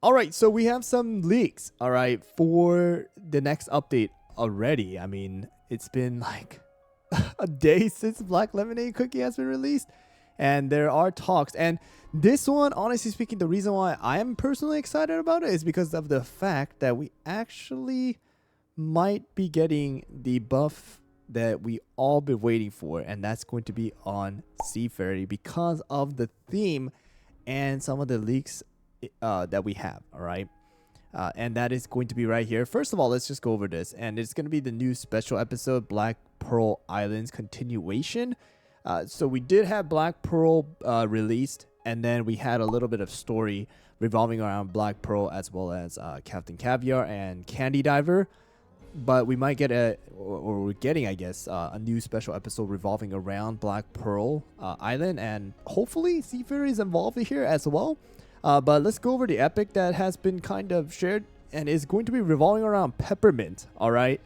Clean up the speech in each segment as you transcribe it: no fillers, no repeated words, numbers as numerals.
All right, so we have some leaks, all right, for the next update already. I mean, it's been like a day since Black Lemonade Cookie has been released, and there are talks. And this one, honestly speaking, the reason why I am personally excited about it is because of the fact that we actually might be getting the buff that we all been waiting for, and that's going to be on Sea Fairy because of the theme and some of the leaks that we have. All right. And that is going to be right here. First of all, let's just go over this. And it's going to be the new special episode, Black Pearl Islands continuation. So we did have Black Pearl released, and then we had a little bit of story revolving around Black Pearl as well as Captain Caviar and Candy Diver. But we might get or we're getting, I guess, a new special episode revolving around Black Pearl Island, and hopefully Sea Fairy is involved here as well. But let's go over the epic that has been kind of shared and is going to be revolving around Peppermint. All right.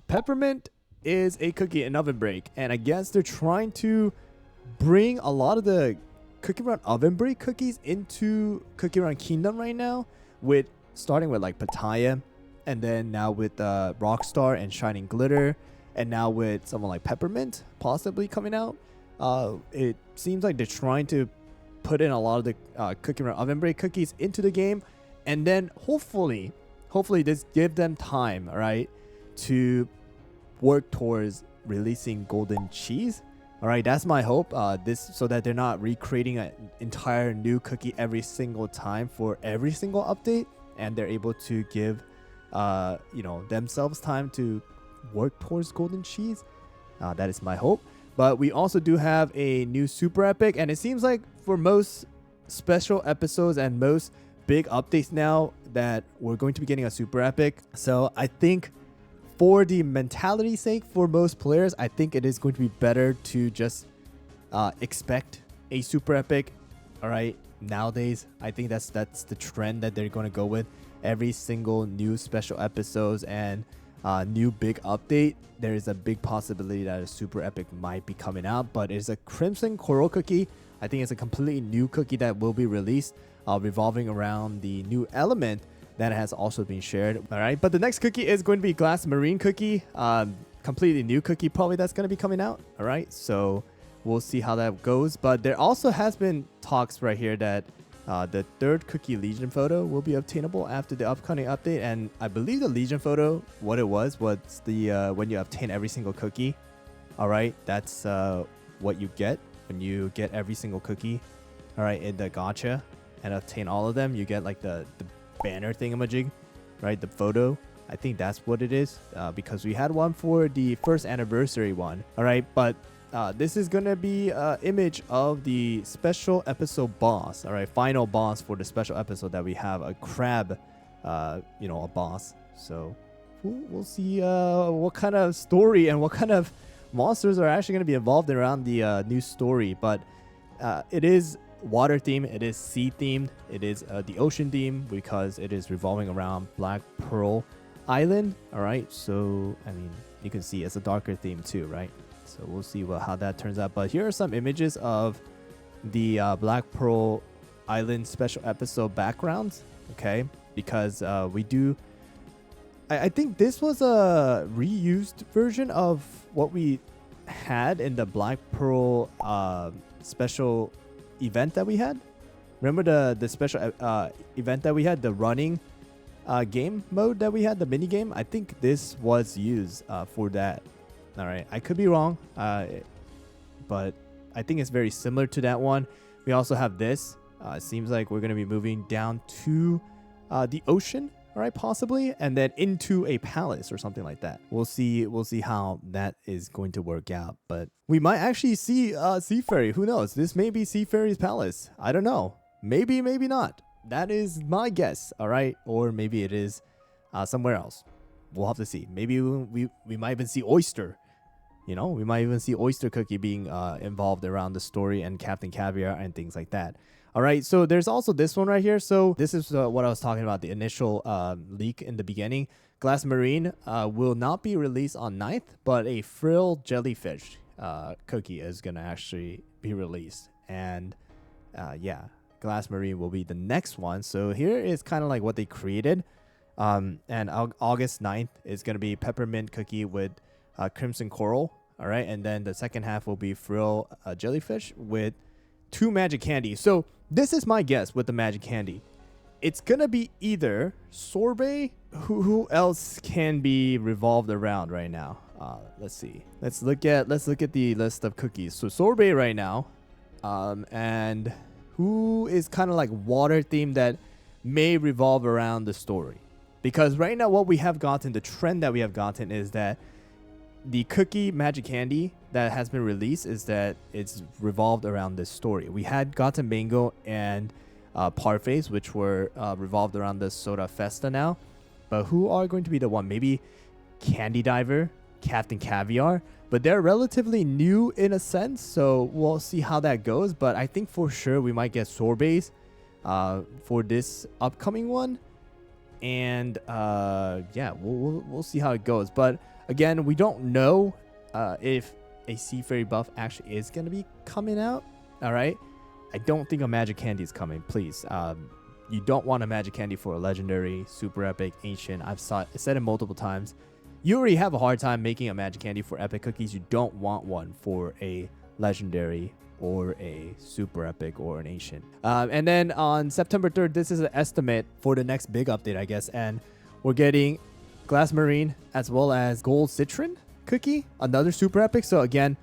Peppermint is a cookie in Ovenbreak, and I guess they're trying to bring a lot of the Cookie Run Ovenbreak cookies into Cookie Run Kingdom right now, with starting with like Pattaya, and then now with Rockstar and Shining Glitter, and now with someone like Peppermint possibly coming out. It seems like they're trying to put in a lot of the Cookie Run Ovenbreak cookies into the game, and then hopefully this give them time, all right, to work towards releasing golden cheese. All right, that's my hope. This so that they're not recreating an entire new cookie every single time for every single update, and they're able to give themselves time to work towards golden cheese. That is my hope. But we also do have a new super epic, and it seems like for most special episodes and most big updates now that we're going to be getting a super epic. So I think for the mentality sake for most players, I think it is going to be better to just expect a super epic. All right, nowadays I think that's the trend that they're going to go with. Every single new special episodes and new big update, there is a big possibility that a super epic might be coming out. But it's a Crimson Coral cookie. I think it's a completely new cookie that will be released, revolving around the new element that has also been shared. All right, but the next cookie is going to be Glass Marine Cookie, completely new cookie probably that's going to be coming out. All right, so we'll see how that goes. But there also has been talks right here that the third Cookie Legion photo will be obtainable after the upcoming update, and I believe the Legion photo, what it was the when you obtain every single cookie. All right, that's what you get when you get every single cookie. All right, in the gacha and obtain all of them, you get like the banner thingamajig, right? The photo. I think that's what it is, because we had one for the first anniversary one. All right, but this is gonna be an image of the special episode boss. All right, final boss for the special episode that we have, a crab, a boss. So we'll see what kind of story and what kind of monsters are actually gonna be involved around the new story. But it is water themed, it is sea themed, it is the ocean theme because it is revolving around Black Pearl Island. All right, so I mean, you can see it's a darker theme too, right? So we'll see how that turns out. But here are some images of the Black Pearl Island special episode backgrounds, okay? Because we do... I think this was a reused version of what we had in the Black Pearl special event that we had. Remember the special event that we had, the running game mode that we had, the mini game? I think this was used for that. All right, I could be wrong, but I think it's very similar to that one. We also have this. It seems like we're going to be moving down to the ocean, all right, possibly, and then into a palace or something like that. We'll see how that is going to work out. But we might actually see Sea Fairy. Who knows? This may be Sea Fairy's palace. I don't know. Maybe, maybe not. That is my guess, all right? Or maybe it is somewhere else. We'll have to see. Maybe we might even see Oyster. We might even see Oyster Cookie being involved around the story and Captain Caviar and things like that. All right, so there's also this one right here. So this is what I was talking about, the initial leak in the beginning. Glass Marine will not be released on 9th, but a Frill Jellyfish cookie is going to actually be released. And yeah, Glass Marine will be the next one. So here is kind of like what they created. And August 9th is going to be Peppermint Cookie with Crimson Coral. All right. And then the second half will be Frill Jellyfish with 2 Magic Candy. So this is my guess with the Magic Candy. It's going to be either Sorbet. Who else can be revolved around right now? Let's see. Let's look at the list of cookies. So Sorbet right now. And who is kind of like water themed that may revolve around the story? Because right now what we have gotten, the trend that we have gotten is that the Cookie Magic Candy that has been released is that it's revolved around this story. We had gotten Mango and Parfaits, which were revolved around the Soda Festa now. But who are going to be the one? Maybe Candy Diver, Captain Caviar. But they're relatively new in a sense, so we'll see how that goes. But I think for sure we might get Sorbets for this upcoming one. And yeah, we'll see how it goes. But again, we don't know if a Sea Fairy buff actually is going to be coming out. All right. I don't think a Magic Candy is coming, please. You don't want a Magic Candy for a Legendary, Super Epic, Ancient. I've said it multiple times. You already have a hard time making a Magic Candy for Epic Cookies. You don't want one for a Legendary or a Super Epic or an Ancient. And then on September 3rd, this is an estimate for the next big update, I guess. And we're getting Glass Marine as well as Gold Citron Cookie, another Super Epic. So again,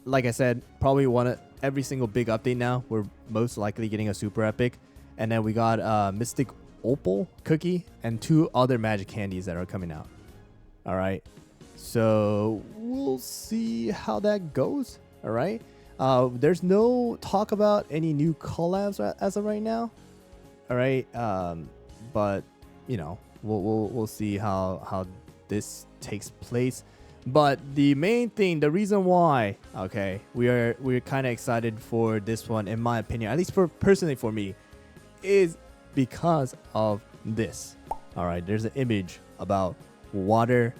like I said, probably every single big update now, we're most likely getting a Super Epic. And then we got Mystic Opal Cookie and 2 other Magic Candies that are coming out. All right. So we'll see how that goes. All right. There's no talk about any new collabs as of right now. All right. But you know, we'll see how this takes place. But the main thing, the reason why, okay, we're kind of excited for this one, in my opinion, at least personally for me, is because of this. All right. There's an image about water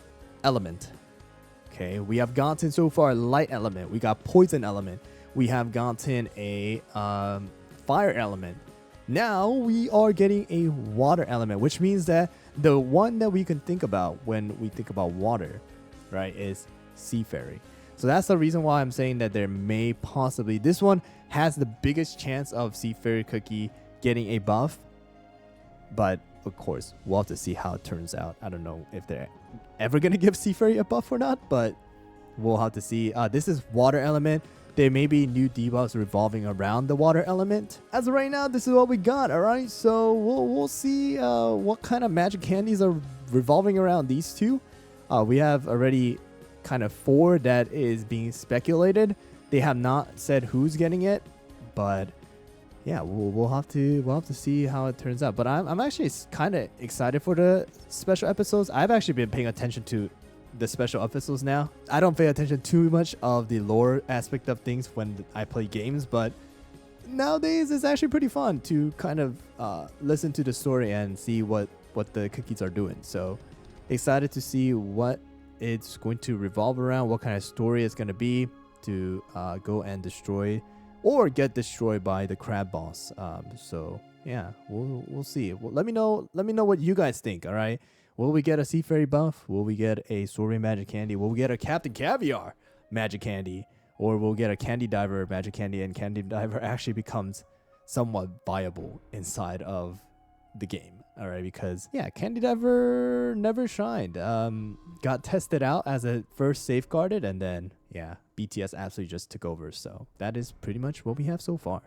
element. Okay, we have gotten so far light element, we got poison element, we have gotten a fire element. Now we are getting a water element, which means that the one that we can think about when we think about water, right, is Sea Fairy. So that's the reason why I'm saying that there may possibly, this one has the biggest chance of Sea Fairy Cookie getting a buff. But of course, we'll have to see how it turns out. I don't know if they're ever going to give Sea Fairy a buff or not, but we'll have to see. This is water element. There may be new debuffs revolving around the water element. As of right now, this is what we got, all right? So we'll see what kind of Magic Candies are revolving around these 2. We have already kind of 4 that is being speculated. They have not said who's getting it, but yeah, we'll have to see how it turns out. But I'm actually kind of excited for the special episodes. I've actually been paying attention to the special episodes now. I don't pay attention too much of the lore aspect of things when I play games, but nowadays it's actually pretty fun to kind of listen to the story and see what the cookies are doing. So excited to see what it's going to revolve around, what kind of story it's going to be to go and destroy or get destroyed by the crab boss. So yeah, we'll see. Well, let me know what you guys think. All right, will we get a Sea Fairy buff? Will we get a Sorbet Magic Candy? Will we get a Captain Caviar Magic Candy? Or we'll get a Candy Diver Magic Candy, and Candy Diver actually becomes somewhat viable inside of the game. All right, because yeah, Candy Diver never shined. Got tested out as a first safeguarded, and then yeah, BTS absolutely just took over. So that is pretty much what we have so far.